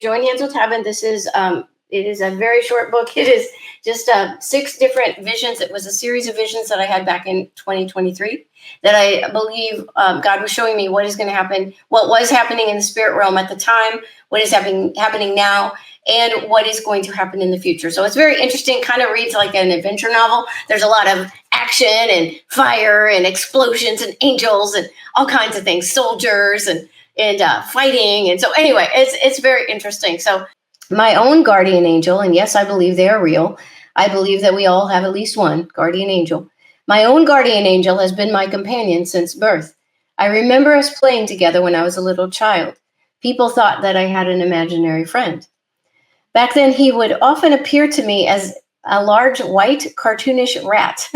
Join hands with heaven. This is it is a very short book. It is just 6 different visions. It was a series of visions that I had back in 2023 that I believe God was showing me what is going to happen, what was happening in the spirit realm at the time, what is happening now, and what is going to happen in the future. So it's very interesting. Kind of reads like an adventure novel. There's a lot of action and fire and explosions and angels and all kinds of things, soldiers and fighting. And so anyway, it's very interesting. So my own guardian angel, and yes, I believe they are real. I believe that we all have at least one guardian angel. My own guardian angel has been my companion since birth. I remember us playing together when I was a little child. People thought that I had an imaginary friend. Back then, he would often appear to me as a large white cartoonish rat,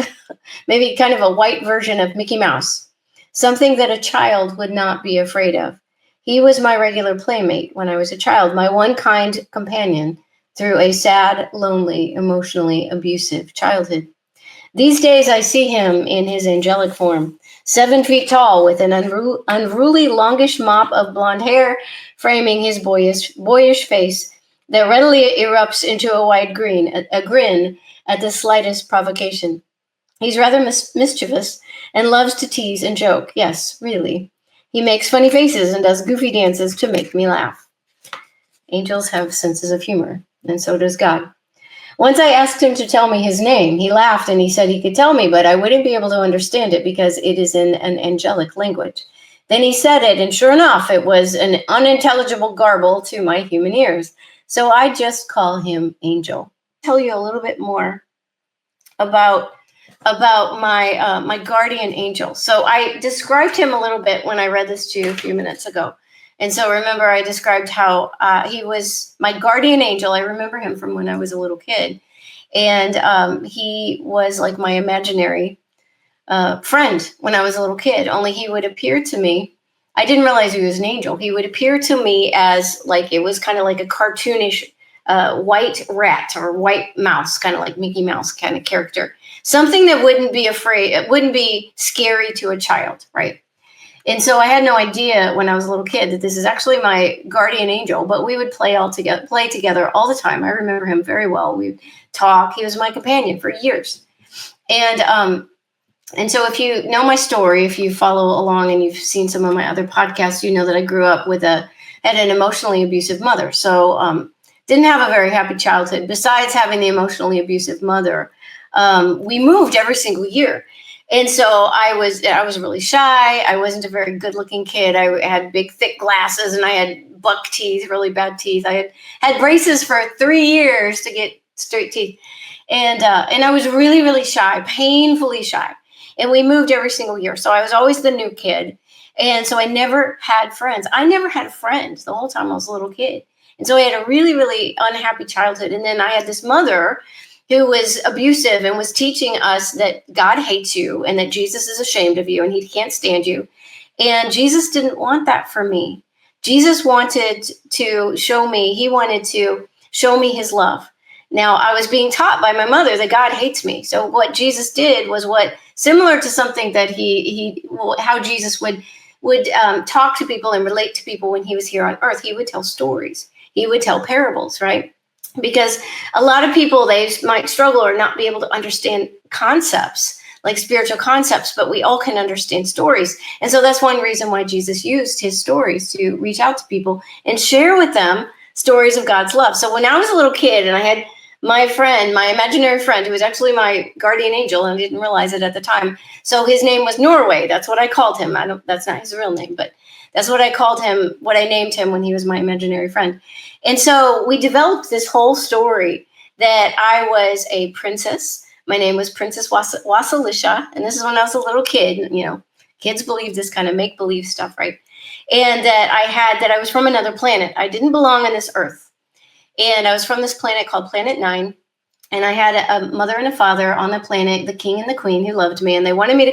maybe kind of a white version of Mickey Mouse, something that a child would not be afraid of. He was my regular playmate when I was a child, my one kind companion through a sad, lonely, emotionally abusive childhood. These days, I see him in his angelic form, 7 feet tall, with an unruly, longish mop of blonde hair framing his boyish face that readily erupts into a wide grin, a grin at the slightest provocation. He's rather mischievous and loves to tease and joke. Yes, really. He makes funny faces and does goofy dances to make me laugh. Angels have senses of humor, and so does God. Once I asked him to tell me his name. He laughed and he said he could tell me, but I wouldn't be able to understand it because it is in an angelic language. Then he said it, and sure enough, it was an unintelligible garble to my human ears. So I just call him Angel. I'll tell you a little bit more about my guardian angel. So I described him a little bit when I read this to you a few minutes ago. And so remember, I described how he was my guardian angel. I remember him from when I was a little kid. And he was like my imaginary friend when I was a little kid, only he would appear to me. I didn't realize he was an angel. He would appear to me as like, it was kind of like a cartoonish white rat or white mouse, kind of like Mickey Mouse kind of character. Something that wouldn't be scary to a child, right? And so I had no idea when I was a little kid that this is actually my guardian angel, but we would play together all the time. I remember him very well. We'd talk. He was my companion for years. And so if you know my story, if you follow along and you've seen some of my other podcasts, you know that I grew up had an emotionally abusive mother. So didn't have a very happy childhood. Besides having the emotionally abusive mother, we moved every single year. And so I was really shy. I wasn't a very good looking kid. I had big, thick glasses and I had buck teeth, really bad teeth. I had braces for 3 years to get straight teeth. And I was really, really shy, painfully shy. And we moved every single year. So I was always the new kid. And so I never had friends. I never had friends the whole time I was a little kid. And so I had a really, really unhappy childhood. And then I had this mother who was abusive and was teaching us that God hates you and that Jesus is ashamed of you and he can't stand you. And Jesus didn't want that for me. Jesus wanted to show me his love. Now, I was being taught by my mother that God hates me. So what Jesus did was similar to something that how Jesus would talk to people and relate to people when he was here on earth. He would tell stories. He would tell parables, right? Because a lot of people, they might struggle or not be able to understand concepts, like spiritual concepts, but we all can understand stories. And so that's one reason why Jesus used his stories to reach out to people and share with them stories of God's love. So when I was a little kid and I had my imaginary friend, who was actually my guardian angel, and I didn't realize it at the time. So his name was Norway. That's what I called him. That's not his real name, but that's what I called him, what I named him when he was my imaginary friend. And so we developed this whole story that I was a princess. My name was Princess Wasalisha. And this is when I was a little kid. You know, kids believe this kind of make-believe stuff, right? And that I was from another planet. I didn't belong on this earth. And I was from this planet called Planet 9. And I had a mother and a father on the planet, the king and the queen, who loved me. And they wanted me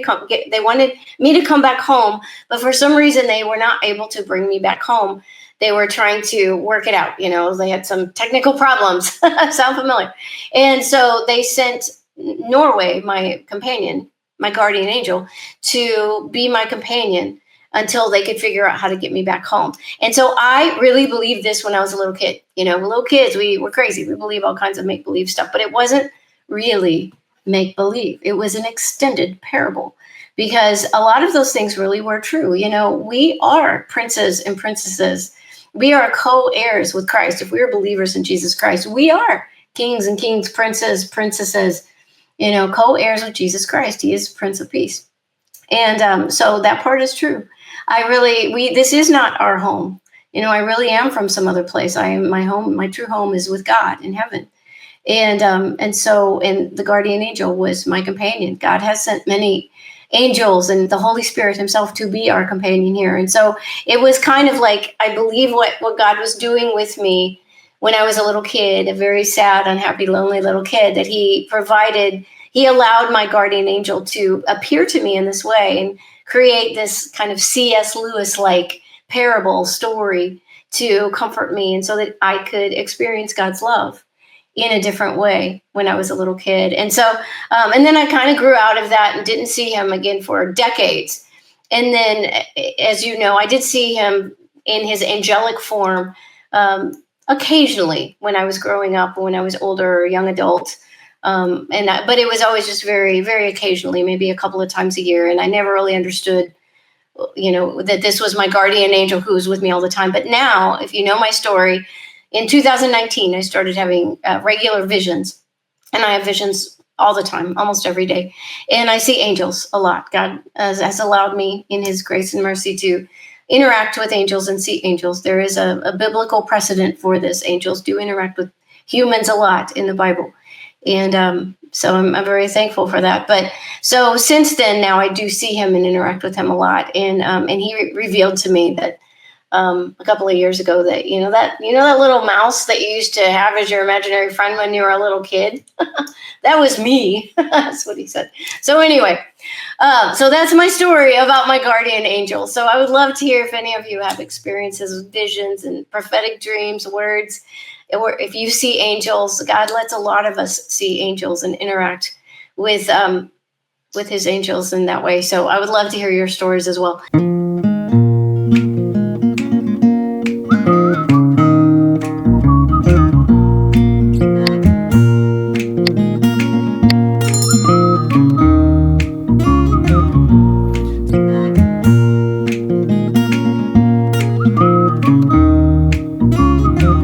to come back home. But for some reason, they were not able to bring me back home. They were trying to work it out. You know, they had some technical problems. Sound familiar? And so they sent Norway, my companion, my guardian angel, to be my companion until they could figure out how to get me back home. And so I really believed this when I was a little kid. Little kids, we were crazy. We believe all kinds of make-believe stuff, but it wasn't really make-believe. It was an extended parable, because a lot of those things really were true. We are princes and princesses. We are co-heirs with Christ. If we are believers in Jesus Christ, we are kings and kings, princes, princesses, co-heirs with Jesus Christ. He is Prince of Peace. And so that part is true. This is not our home. I really am from some other place. My home, my true home is with God in heaven. And the guardian angel was my companion. God has sent many angels and the Holy Spirit himself to be our companion here. And so it was kind of like, I believe what God was doing with me when I was a little kid, a very sad, unhappy, lonely little kid, that he allowed my guardian angel to appear to me in this way and create this kind of C.S. Lewis-like parable story to comfort me, and so that I could experience God's love in a different way when I was a little kid. And so, and then I kind of grew out of that and didn't see him again for decades. And then, as you know, I did see him in his angelic form occasionally when I was growing up, when I was older, young adult. But it was always just very, very occasionally, maybe a couple of times a year. And I never really understood, that this was my guardian angel who was with me all the time. But now, if you know my story, in 2019, I started having regular visions, and I have visions all the time, almost every day. And I see angels a lot. God has allowed me in his grace and mercy to interact with angels and see angels. There is a biblical precedent for this. Angels do interact with humans a lot in the Bible. And so I'm very thankful for that. But so since then, now I do see him and interact with him a lot. And he revealed to me that a couple of years ago that, that little mouse that you used to have as your imaginary friend when you were a little kid, that was me. That's what he said. So anyway, so that's my story about my guardian angel. So I would love to hear if any of you have experiences with visions and prophetic dreams, words, or if you see angels. God lets a lot of us see angels and interact with his angels in that way. So I would love to hear your stories as well.